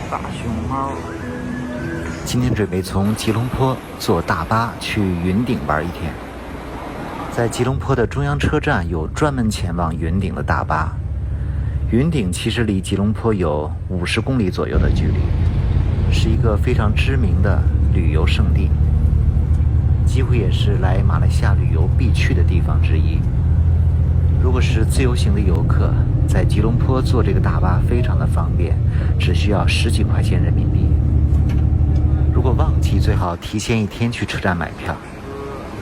大熊猫。今天准备从吉隆坡坐大巴去云顶玩一天。在吉隆坡的中央车站有专门前往云顶的大巴。云顶其实离吉隆坡有50公里左右的距离，是一个非常知名的旅游胜地，几乎也是来马来西亚旅游必去的地方之一。如果是自由行的游客，在吉隆坡坐这个大巴非常的方便，只需要10几块钱人民币。如果旺季，最好提前1天去车站买票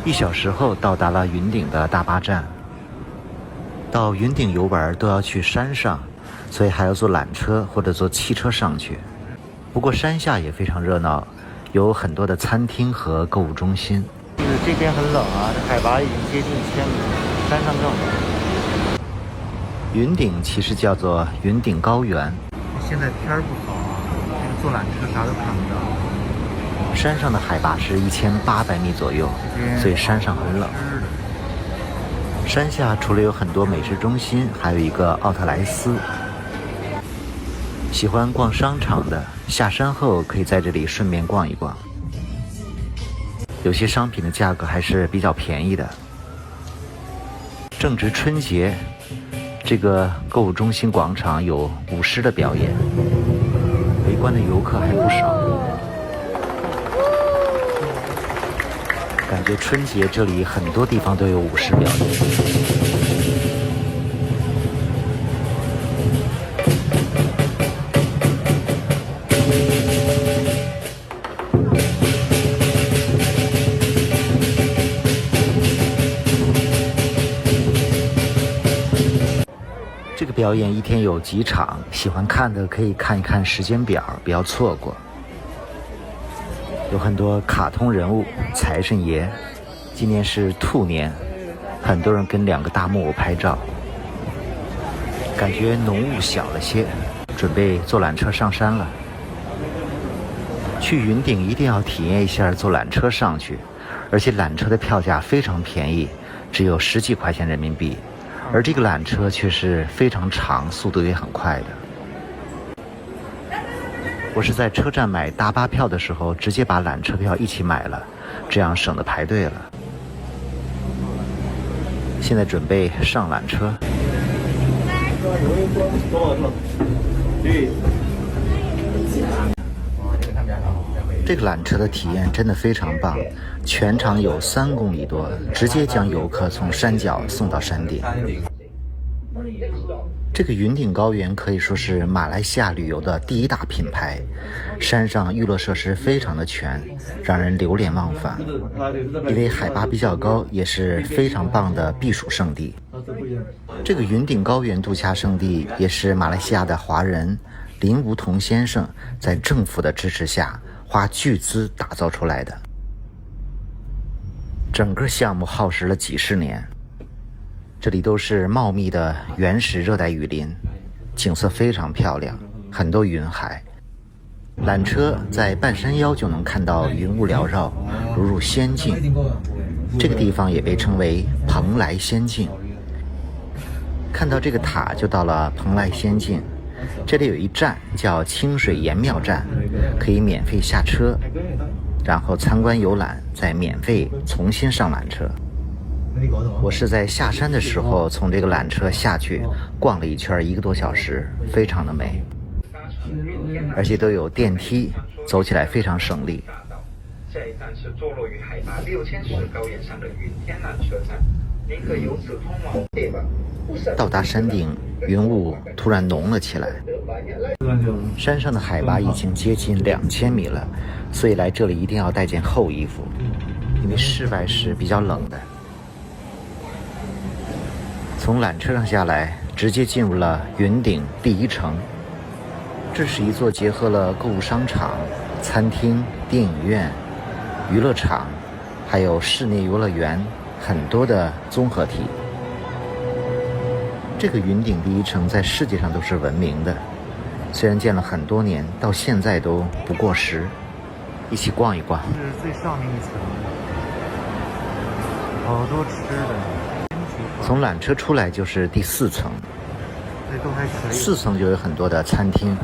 ，1小时后到达了云顶的大巴站。到云顶游玩都要去山上，所以还要坐缆车或者坐汽车上去。不过山下也非常热闹，有很多的餐厅和购物中心。这边很冷啊，这海拔已经接近1000米，山上更冷。云顶其实叫做云顶高原。现在天儿不好啊，坐缆车啥都看不到。山上的海拔是1800米左右，所以山上很冷。山下除了有很多美食中心，还有一个奥特莱斯。喜欢逛商场的，下山后可以在这里顺便逛一逛。有些商品的价格还是比较便宜的。正值春节，这个购物中心广场有舞狮的表演，围观的游客还不少。感觉春节这里很多地方都有舞狮表演。这个表演1天有几场，喜欢看的可以看一看时间表，不要错过。有很多卡通人物，财神爷，今年是兔年，很多人跟2个大木偶拍照。感觉浓雾小了些，准备坐缆车上山了。去云顶一定要体验一下坐缆车上去，而且缆车的票价非常便宜，只有10几块钱人民币，而这个缆车却是非常长，速度也很快的。我是在车站买大巴票的时候，直接把缆车票一起买了，这样省得排队了。现在准备上缆车。这个缆车的体验真的非常棒，全长有3公里多，直接将游客从山脚送到山顶。这个云顶高原可以说是马来西亚旅游的第1大品牌，山上娱乐设施非常的全，让人流连忘返。因为海拔比较高，也是非常棒的避暑胜地。这个云顶高原度假胜地也是马来西亚的华人林梧桐先生在政府的支持下花巨资打造出来的。整个项目耗时了几十年。这里都是茂密的原始热带雨林，景色非常漂亮，很多云海。缆车在半山腰就能看到云雾缭绕，如入仙境。这个地方也被称为蓬莱仙境。看到这个塔就到了蓬莱仙境，这里有一站叫清水岩庙站，可以免费下车，然后参观游览，再免费重新上缆车。我是在下山的时候从这个缆车下去逛了一圈，1个多小时，非常的美，而且都有电梯，走起来非常省力。下一站是坐落于海拔6000尺高原上的云天缆车站，您可由此通往。到达山顶，云雾突然浓了起来。山上的海拔已经接近2000米了，所以来这里一定要带件厚衣服，因为室外是比较冷的。从缆车上下来，直接进入了云顶第1城。这是一座结合了购物商场、餐厅、电影院、娱乐场，还有室内游乐园，很多的综合体。这个云顶第1城在世界上都是闻名的，虽然建了很多年，到现在都不过时。一起逛一逛。是最上面1层，好多吃的。从缆车出来就是第4层，这都还可以。4层就有很多的餐厅，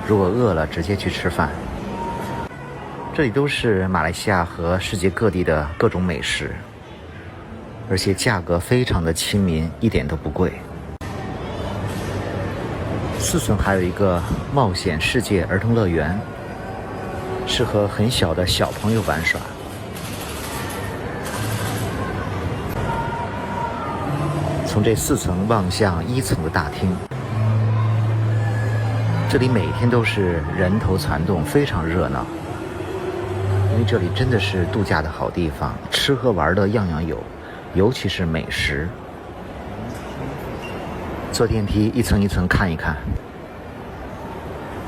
如果饿了直接去吃饭。这里都是马来西亚和世界各地的各种美食，而且价格非常的亲民，一点都不贵。4层还有一个冒险世界儿童乐园，适合很小的小朋友玩耍。从这4层望向1层的大厅，这里每天都是人头攒动，非常热闹。因为这里真的是度假的好地方，吃喝玩乐样样有，尤其是美食。坐电梯一层一层看一看。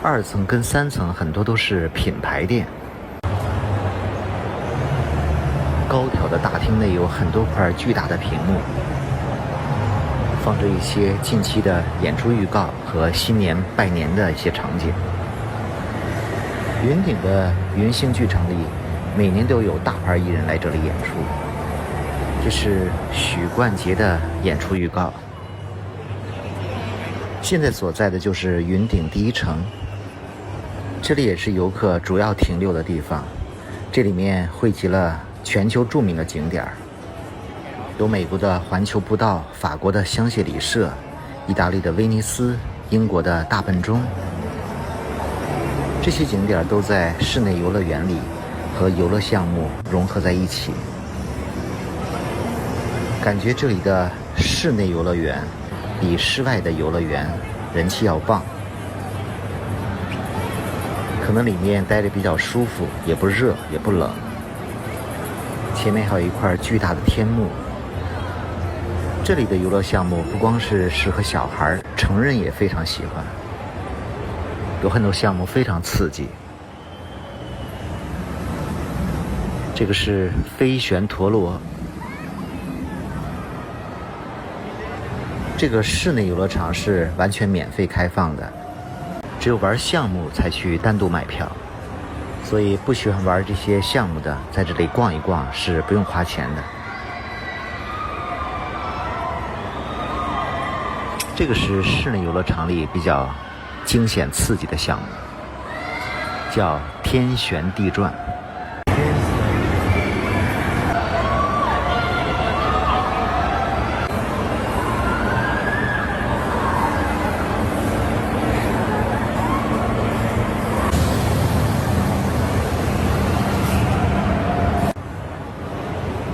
2层跟3层很多都是品牌店。高挑的大厅内有很多块巨大的屏幕，放着一些近期的演出预告和新年拜年的一些场景。云顶的云星剧场里，每年都有大牌艺人来这里演出。这是许冠杰的演出预告。现在所在的就是云顶第1城，这里也是游客主要停留的地方。这里面汇集了全球著名的景点，有美国的环球步道、法国的香榭里舍、意大利的威尼斯、英国的大笨钟。这些景点都在室内游乐园里和游乐项目融合在一起，感觉这里的室内游乐园比室外的游乐园人气要棒。可能里面待着比较舒服，也不热也不冷。前面还有一块巨大的天幕。这里的游乐项目不光是适合小孩，成人也非常喜欢。有很多项目非常刺激。这个是飞旋陀螺。这个室内游乐场是完全免费开放的，只有玩项目才去单独买票。所以不喜欢玩这些项目的，在这里逛一逛是不用花钱的。这个是室内游乐场里比较惊险刺激的项目，叫天旋地转。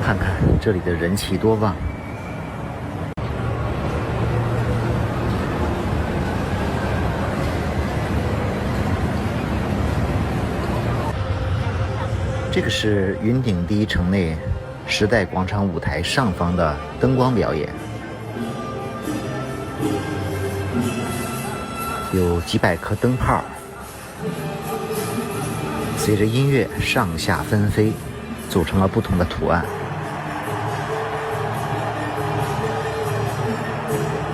看看这里的人气多旺。这个是云顶第1城内时代广场舞台上方的灯光表演，有几百颗灯泡，随着音乐上下纷飞，组成了不同的图案。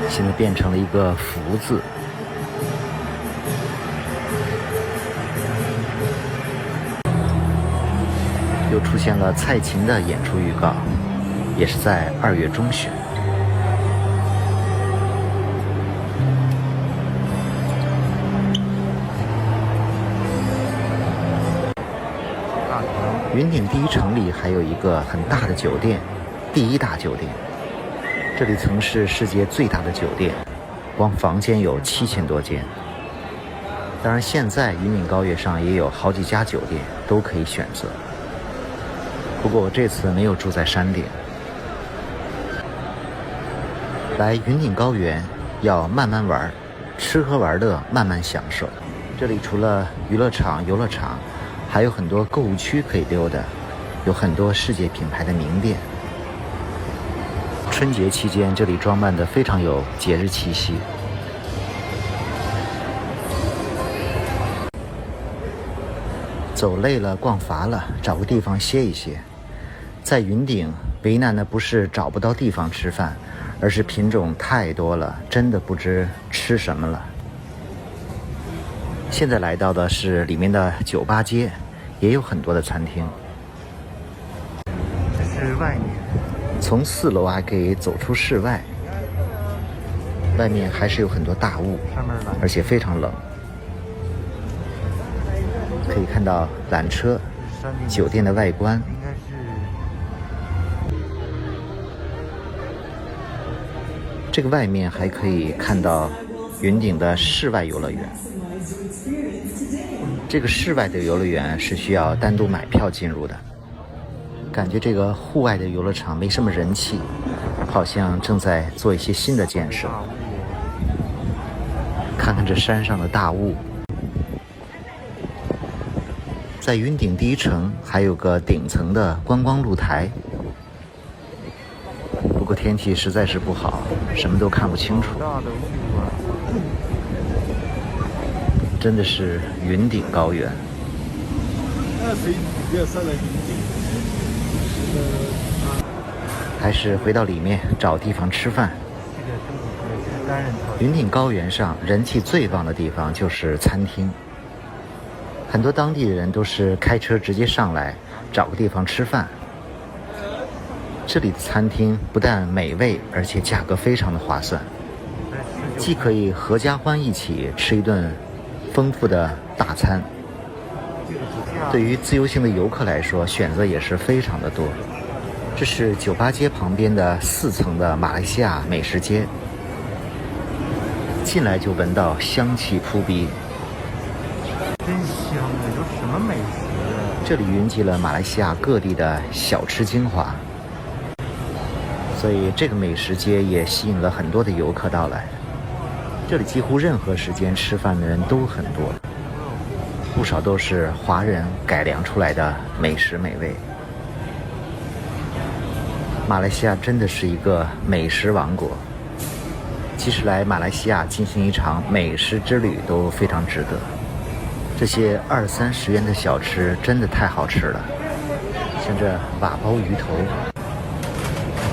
现在变成了一个福字。又出现了蔡琴的演出预告，也是在2月中旬。云顶第1城里还有一个很大的酒店，第1大酒店。这里曾是世界最大的酒店，光房间有7000多间。当然，现在云顶高原上也有好几家酒店，都可以选择。不过我这次没有住在山顶。来云顶高原要慢慢玩，吃喝玩乐慢慢享受。这里除了娱乐场、游乐场，还有很多购物区可以溜达，有很多世界品牌的名店。春节期间，这里装扮得非常有节日气息。走累了，逛乏了，找个地方歇一歇。在云顶，为难的不是找不到地方吃饭，而是品种太多了，真的不知吃什么了。现在来到的是里面的酒吧街，也有很多的餐厅。这是外面，从4楼还可以走出室外，外面还是有很多大雾，而且非常冷。可以看到缆车、酒店的外观。应该是这个外面还可以看到云顶的室外游乐园。这个室外的游乐园是需要单独买票进入的。感觉这个户外的游乐场没什么人气，好像正在做一些新的建设。看看这山上的大雾。在云顶第一层还有个顶层的观光露台，不过天气实在是不好，什么都看不清楚。真的是云顶高原。还是回到里面找地方吃饭。云顶高原上人气最旺的地方就是餐厅，很多当地的人都是开车直接上来找个地方吃饭。这里的餐厅不但美味，而且价格非常的划算，既可以合家欢一起吃一顿丰富的大餐，对于自由行的游客来说，选择也是非常的多。这是酒吧街旁边的4层的马来西亚美食街，进来就闻到香气扑鼻，真香啊！有什么美食啊？这里云集了马来西亚各地的小吃精华，所以这个美食街也吸引了很多的游客到来。这里几乎任何时间吃饭的人都很多，不少都是华人改良出来的美食美味。马来西亚真的是一个美食王国，其实来马来西亚进行一场美食之旅都非常值得。这些20-30元的小吃真的太好吃了，像这瓦煲鱼头、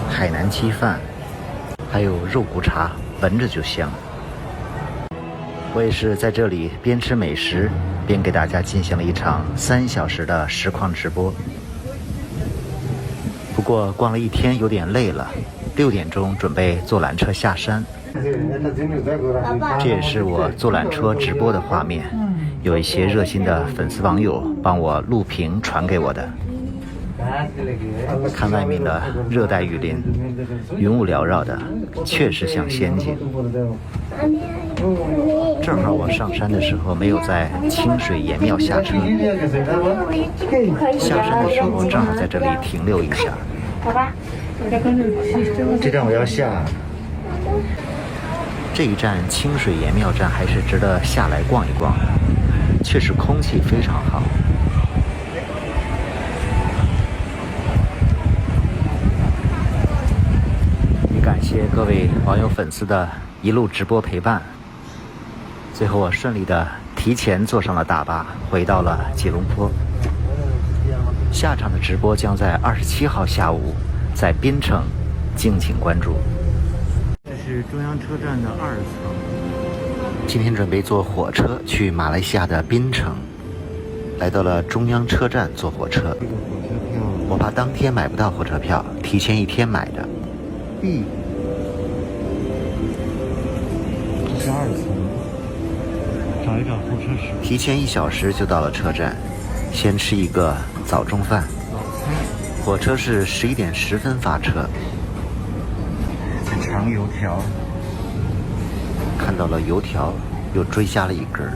海南鸡饭，还有肉骨茶，闻着就香。我也是在这里边吃美食边给大家进行了一场3小时的实况直播。不过逛了一天有点累了，6点钟准备坐缆车下山。这也是我坐缆车直播的画面，有一些热心的粉丝网友帮我录屏传给我的。看外面的热带雨林，云雾缭绕的，确实像仙境。正好我上山的时候没有在清水岩庙下车，下山的时候正好在这里停留一下。好吧，这站我要下。这一站清水岩庙站还是值得下来逛一逛，确实空气非常好。也感谢各位网友粉丝的一路直播陪伴。最后我顺利的提前坐上了大巴，回到了吉隆坡。下场的直播将在27号下午在槟城，敬请关注。这是中央车站的2层。今天准备坐火车去马来西亚的槟城，来到了中央车站坐火车。我怕当天买不到火车票，提前1天买的。这是2层。找一找候车室。提前1小时就到了车站，先吃一个早中饭。火车是11点10分发车。长油条。看到了油条，又追加了1根。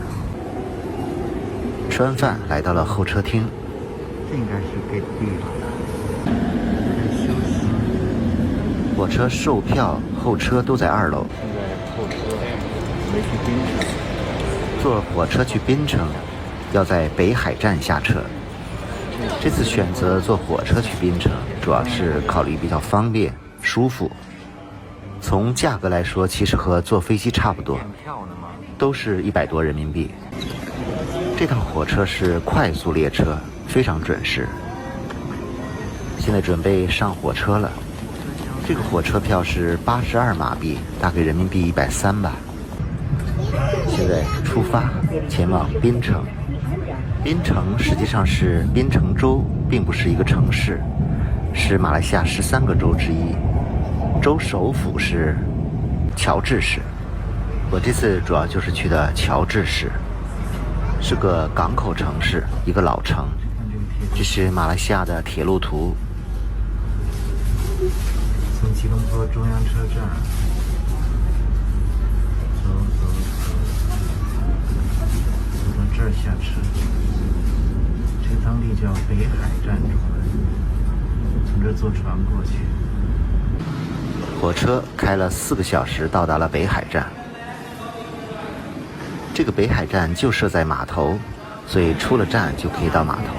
吃完饭来到了候车厅。这应该是给地了。休息。火车售票、候车都在2楼。现在候车没去槟城。坐火车去槟城，要在北海站下车。这次选择坐火车去槟城，主要是考虑比较方便、舒服。从价格来说，其实和坐飞机差不多，都是100多人民币。这趟火车是快速列车，非常准时。现在准备上火车了。这个火车票是82马币，大概人民币130吧。现在出发，前往槟城。槟城实际上是槟城州，并不是一个城市，是马来西亚13个州之一。州首府是乔治市，我这次主要就是去的乔治市。是个港口城市，一个老城。这是马来西亚的铁路图。从吉隆坡中央车站走到这儿下车，这个当地叫北海站船，从这儿坐船过去。火车开了4个小时，到达了北海站。这个北海站就设在码头，所以出了站就可以到码头。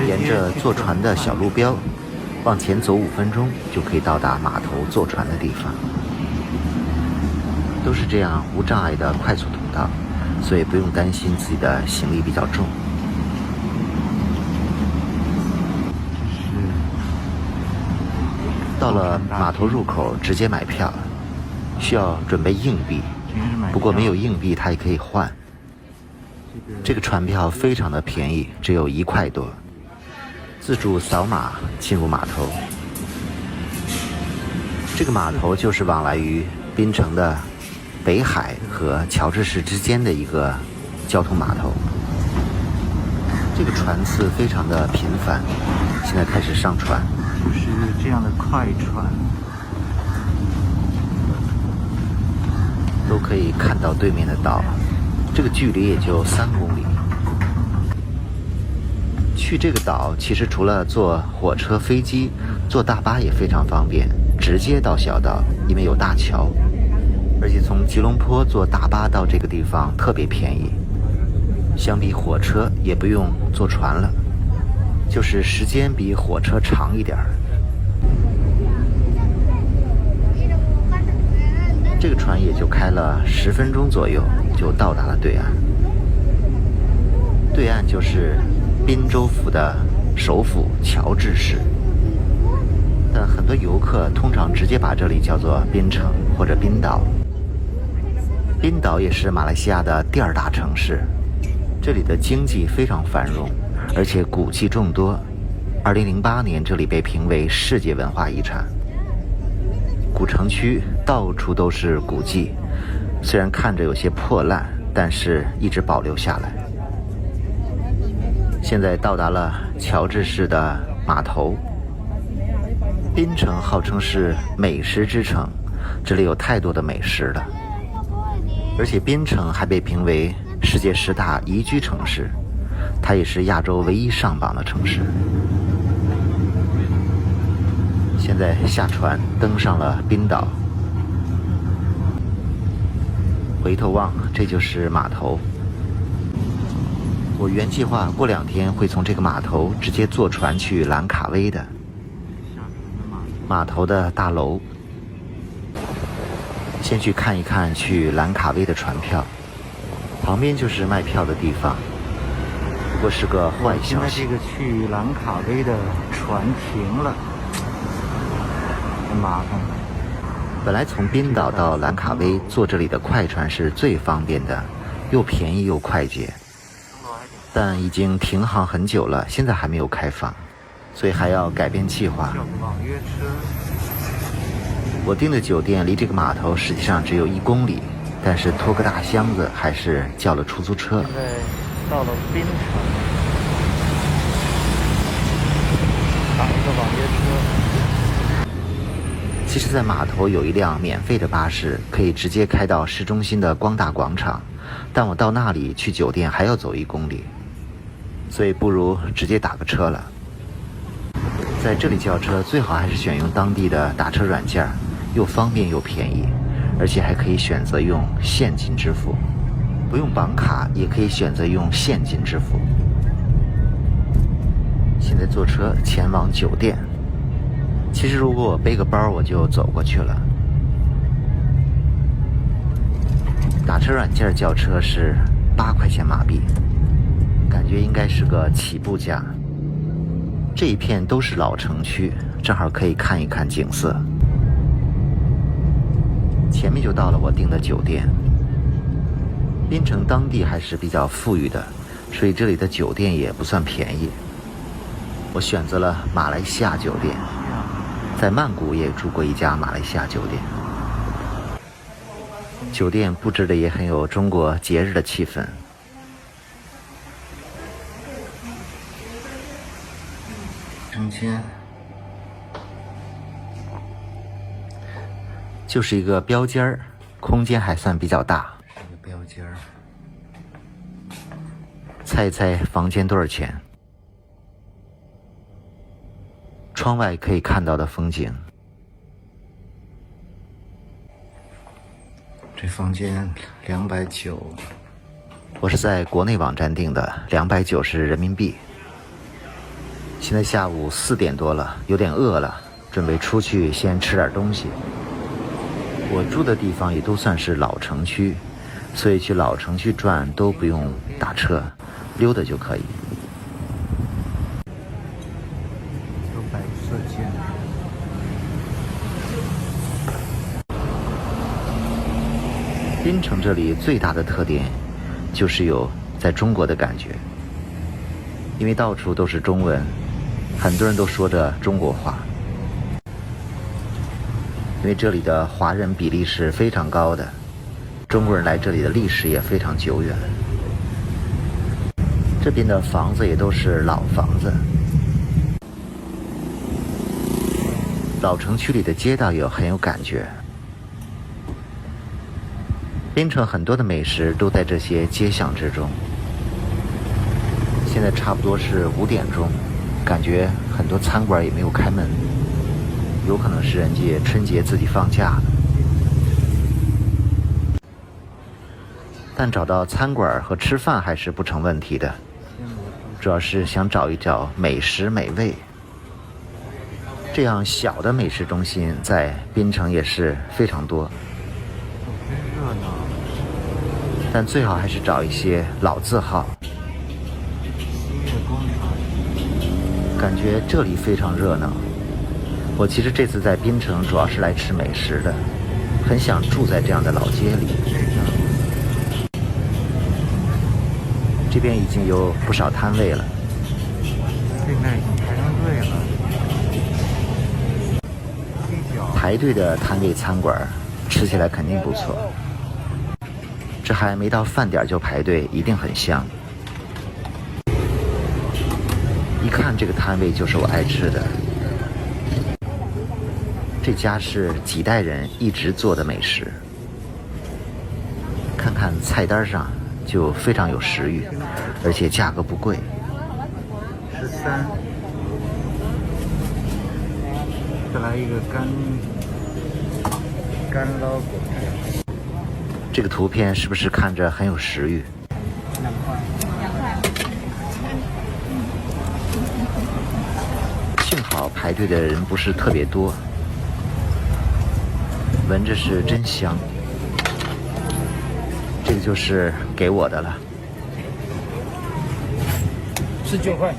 沿着坐船的小路标往前走5分钟，就可以到达码头坐船的地方。都是这样无障碍的快速通道，所以不用担心自己的行李比较重。到了码头入口直接买票，需要准备硬币，不过没有硬币它也可以换。这个船票非常的便宜，只有1块多，自助扫码进入码头。这个码头就是往来于槟城的北海和乔治市之间的一个交通码头。这个船次非常的频繁，现在开始上船。就是这样的快船，都可以看到对面的岛，这个距离也就3公里。去这个岛其实除了坐火车、飞机，坐大巴也非常方便，直接到小岛，因为有大桥。而且从吉隆坡坐大巴到这个地方特别便宜，相比火车也不用坐船了，就是时间比火车长一点儿。这个船也就开了10分钟左右，就到达了对岸。对岸就是宾州府的首府乔治市，但很多游客通常直接把这里叫做槟城或者槟岛。槟岛也是马来西亚的第2大城市，这里的经济非常繁荣，而且古迹众多。2008年这里被评为世界文化遗产。古城区到处都是古迹，虽然看着有些破烂，但是一直保留下来。现在到达了乔治市的码头。槟城号称是美食之城，这里有太多的美食了。而且槟城还被评为世界10大宜居城市，它也是亚洲唯一上榜的城市。现在下船登上了槟岛，回头望，这就是码头。我原计划过2天会从这个码头直接坐船去兰卡威的。码头的大楼，先去看一看去兰卡威的船票，旁边就是卖票的地方。不过是个坏消息，现在这个去兰卡威的船停了，很麻烦。本来从槟岛到兰卡威坐这里的快船是最方便的，又便宜又快捷，但已经停航很久了，现在还没有开放，所以还要改变计划。网约车。我订的酒店离这个码头实际上只有1公里，但是拖个大箱子还是叫了出租车。现在到了槟城，打一个网约车。其实在码头有一辆免费的巴士，可以直接开到市中心的光大广场，但我到那里去酒店还要走1公里，所以不如直接打个车了。在这里叫车最好还是选用当地的打车软件，又方便又便宜，而且还可以选择用现金支付，不用绑卡也可以选择用现金支付。现在坐车前往酒店，其实如果我背个包我就走过去了。打车软件叫车是8块钱马币，感觉应该是个起步价。这一片都是老城区，正好可以看一看景色。前面就到了我订的酒店。槟城当地还是比较富裕的，所以这里的酒店也不算便宜。我选择了马来西亚酒店，在曼谷也住过一家马来西亚酒店。现酒店布置的也很有中国节日的气氛。整间就是一个标间儿，空间还算比较大。是个标间儿。猜一猜房间多少钱？窗外可以看到的风景。这房间290，我是在国内网站订的，290人民币。现在下午4点多了，有点饿了，准备出去先吃点东西。我住的地方也都算是老城区，所以去老城区转都不用打车，溜达就可以。有白色建筑。槟城这里最大的特点就是有在中国的感觉，因为到处都是中文，很多人都说着中国话。因为这里的华人比例是非常高的，中国人来这里的历史也非常久远。这边的房子也都是老房子，老城区里的街道也很有感觉。槟城很多的美食都在这些街巷之中。现在差不多是5点钟，感觉很多餐馆也没有开门，有可能是人家春节自己放假了。但找到餐馆和吃饭还是不成问题的，主要是想找一找美食美味。这样小的美食中心在槟城也是非常多，真热闹。但最好还是找一些老字号。西月工厂，感觉这里非常热闹。我其实这次在槟城主要是来吃美食的，很想住在这样的老街里。这边已经有不少摊位了，对面已经排上队了。排队的摊位餐馆吃起来肯定不错。这还没到饭点就排队，一定很香。一看这个摊位就是我爱吃的。这家是几代人一直做的美食，看看菜单上就非常有食欲，而且价格不贵。13，再来一个干捞果汁。这个图片是不是看着很有食欲？幸好排队的人不是特别多，闻着是真香。这个就是给我的了。19块，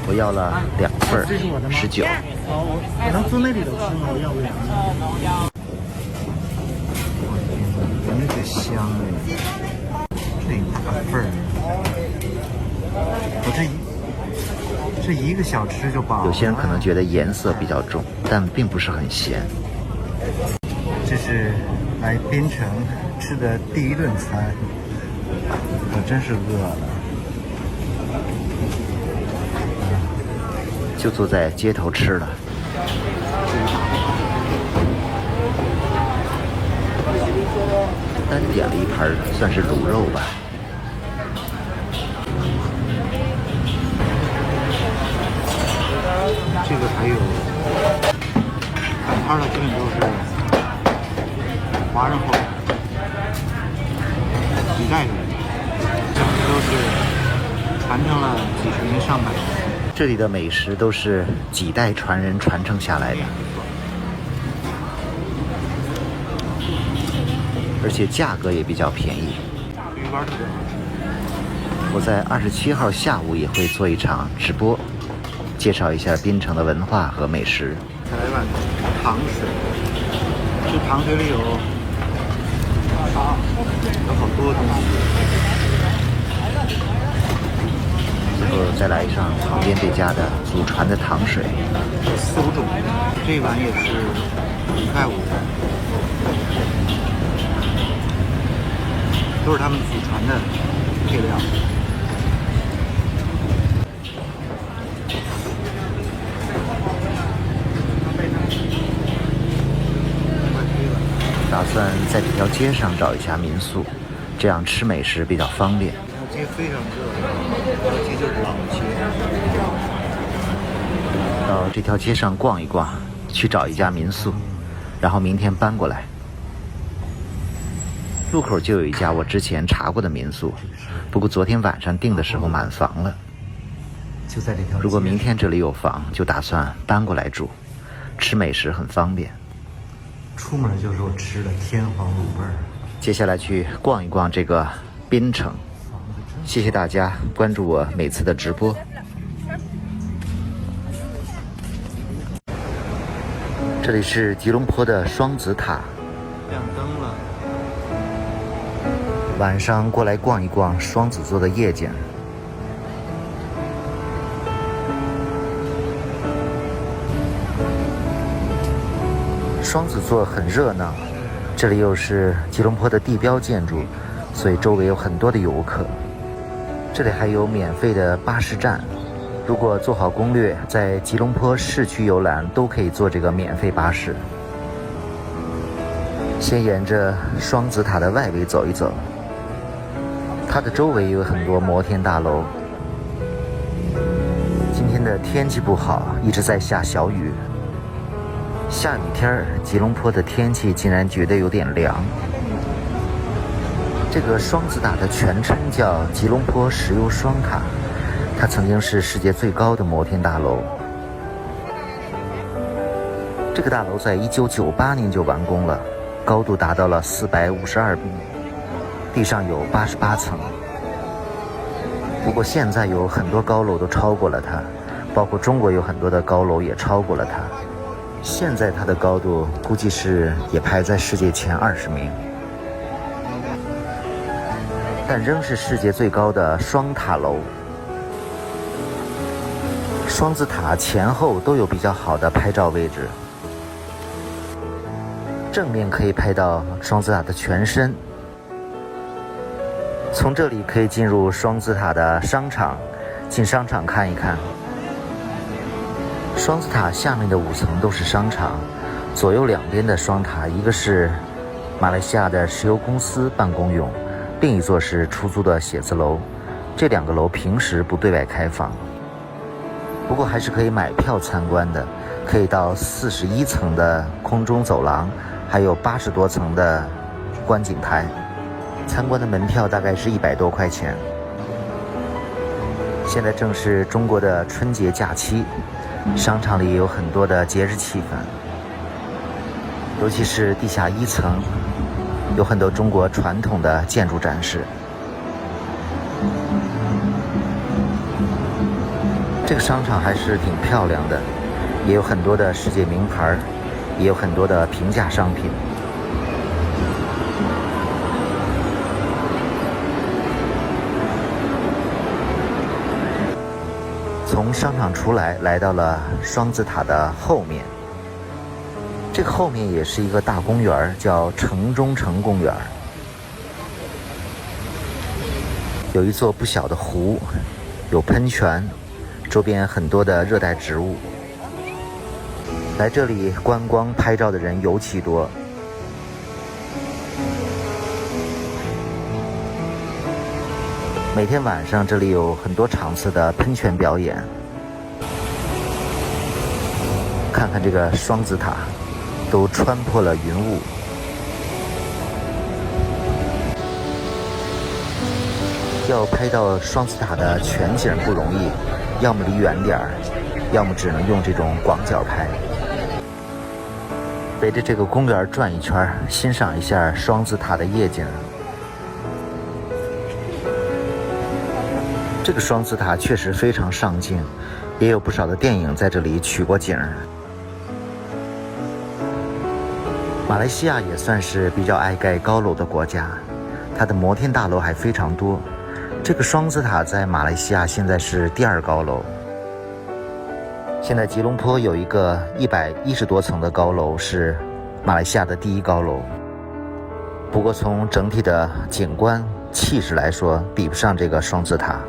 我要了2份，19。我能坐那里头吃吗？我要不要？闻着就香哎，这一大份儿，我这一个小吃就饱了。有些人可能觉得颜色比较重，但并不是很咸。这是来槟城吃的第1顿餐，我真是饿了。就坐在街头吃了。单点了一盘算是卤肉吧。这个还有摆摊的基本都是华人后代，几代人，都是传承了几十年上百年。这里的美食都是几代传人传承下来的，而且价格也比较便宜。鱼干特别好吃。我在27号下午也会做一场直播，介绍一下槟城的文化和美食。再来碗糖水，这糖水里有好多东西。最后再来上旁边这家的祖传的糖水，有4、5种，这碗也是1块5，都是他们祖传的配料。打算在这条街上找一家民宿，这样吃美食比较方便。这街非常热闹，这条街就是老街。到这条街上逛一逛，去找一家民宿，然后明天搬过来。路口就有一家我之前查过的民宿，不过昨天晚上订的时候满房了。就在这条街。如果明天这里有房，就打算搬过来住，吃美食很方便。出门就是我吃的天皇卤味儿。接下来去逛一逛这个槟城。谢谢大家关注我每次的直播。这里是吉隆坡的双子塔，亮灯了。晚上过来逛一逛双子座的夜景。双子座很热闹，这里又是吉隆坡的地标建筑，所以周围有很多的游客。这里还有免费的巴士站，如果做好攻略，在吉隆坡市区游览都可以坐这个免费巴士。先沿着双子塔的外围走一走，它的周围有很多摩天大楼。今天的天气不好，一直在下小雨。下雨天吉隆坡的天气竟然觉得有点凉。这个双子塔的全称叫吉隆坡石油双塔，它曾经是世界最高的摩天大楼。这个大楼在1998年就完工了，高度达到了452米，地上有88层。不过现在有很多高楼都超过了它，包括中国有很多的高楼也超过了它。现在它的高度估计是也排在世界前20名，但仍是世界最高的双塔楼。双子塔前后都有比较好的拍照位置，正面可以拍到双子塔的全身。从这里可以进入双子塔的商场，进商场看一看。双子塔下面的5层都是商场，左右两边的双塔，一个是马来西亚的石油公司办公用，另一座是出租的写字楼。这2个楼平时不对外开放，不过还是可以买票参观的，可以到41层的空中走廊，还有80多层的观景台。参观的门票大概是100多块钱。现在正是中国的春节假期，商场里有很多的节日气氛，尤其是地下1层，有很多中国传统的建筑展示。这个商场还是挺漂亮的，也有很多的世界名牌，也有很多的平价商品。从商场出来，来到了双子塔的后面。这个后面也是一个大公园，叫城中城公园。有一座不小的湖，有喷泉，周边很多的热带植物。来这里观光拍照的人尤其多。每天晚上这里有很多场次的喷泉表演。看看这个双子塔，都穿破了云雾。要拍到双子塔的全景不容易，要么离远点儿，要么只能用这种广角拍。围着这个公园转一圈，欣赏一下双子塔的夜景。这个双子塔确实非常上镜，也有不少的电影在这里取过景。马来西亚也算是比较爱盖高楼的国家，它的摩天大楼还非常多，这个双子塔在马来西亚现在是第2高楼。现在吉隆坡有一个110多层的高楼，是马来西亚的第1高楼。不过从整体的景观气势来说，比不上这个双子塔。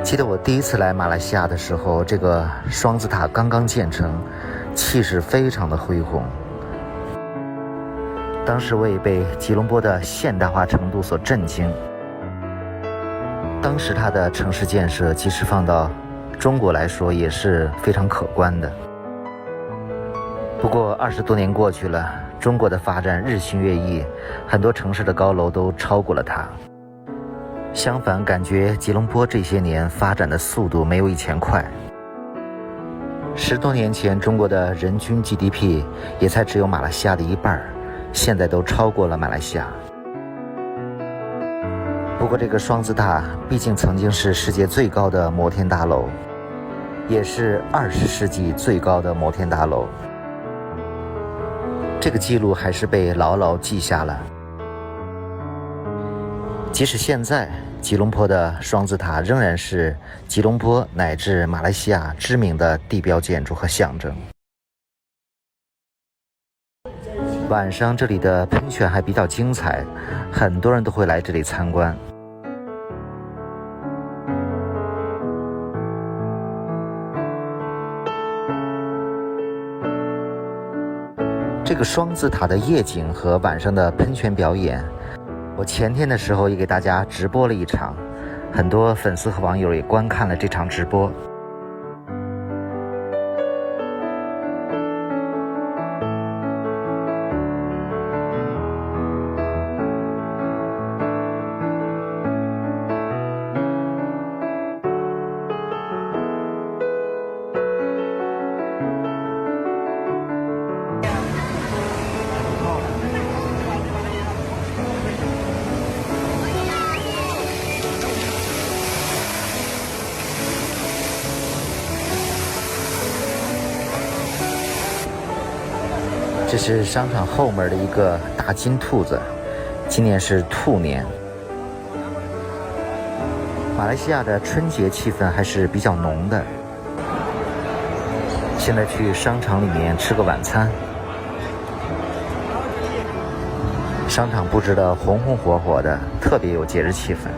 记得我第一次来马来西亚的时候，这个双子塔刚刚建成，气势非常的恢宏。当时我也被吉隆坡的现代化程度所震惊。当时它的城市建设，即使放到中国来说，也是非常可观的。不过20多年过去了，中国的发展日新月异，很多城市的高楼都超过了它。相反，感觉吉隆坡这些年发展的速度没有以前快。10多年前，中国的人均 GDP 也才只有马来西亚的1半，现在都超过了马来西亚。不过这个双子塔毕竟曾经是世界最高的摩天大楼，也是20世纪最高的摩天大楼。这个记录还是被牢牢记下了。即使现在吉隆坡的双子塔仍然是吉隆坡乃至马来西亚知名的地标建筑和象征。晚上这里的喷泉还比较精彩，很多人都会来这里参观。这个双子塔的夜景和晚上的喷泉表演，我前天的时候也给大家直播了一场，很多粉丝和网友也观看了这场直播。这是商场后门的一个大金兔子，今年是兔年。马来西亚的春节气氛还是比较浓的。现在去商场里面吃个晚餐，商场布置得红红火火的，特别有节日气氛。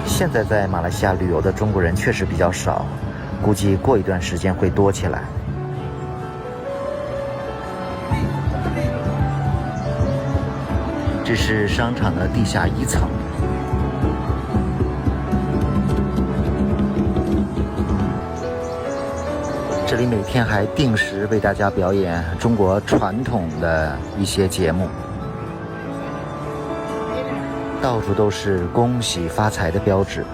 现在在马来西亚旅游的中国人确实比较少，估计过一段时间会多起来。这是商场的地下1层，这里每天还定时为大家表演中国传统的一些节目。到处都是恭喜发财的标志。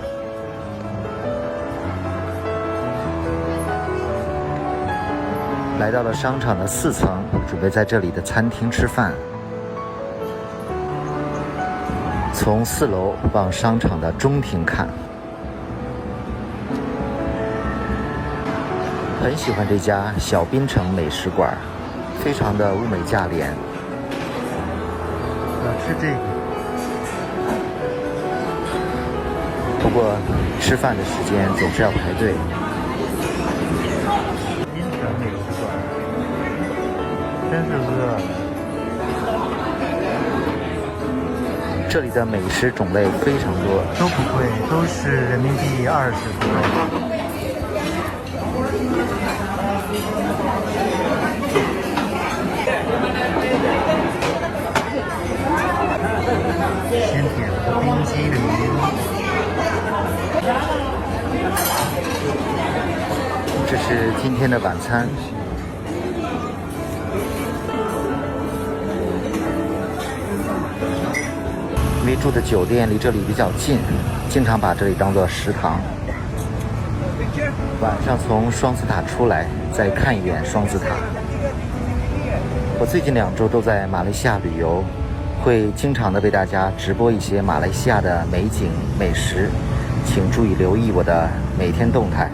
来到了商场的4层，准备在这里的餐厅吃饭。从4楼往商场的中庭看，很喜欢这家小槟城美食馆，非常的物美价廉。是这个。不过吃饭的时间总是要排队。槟城美食馆，真是饿了。这里的美食种类非常多，都不贵，都是人民币20多。先点了个冰激凌。这是今天的晚餐。因为住的酒店离这里比较近，经常把这里当做食堂。晚上从双子塔出来，再看一眼双子塔。我最近2周都在马来西亚旅游，会经常的为大家直播一些马来西亚的美景美食，请注意留意我的每天动态。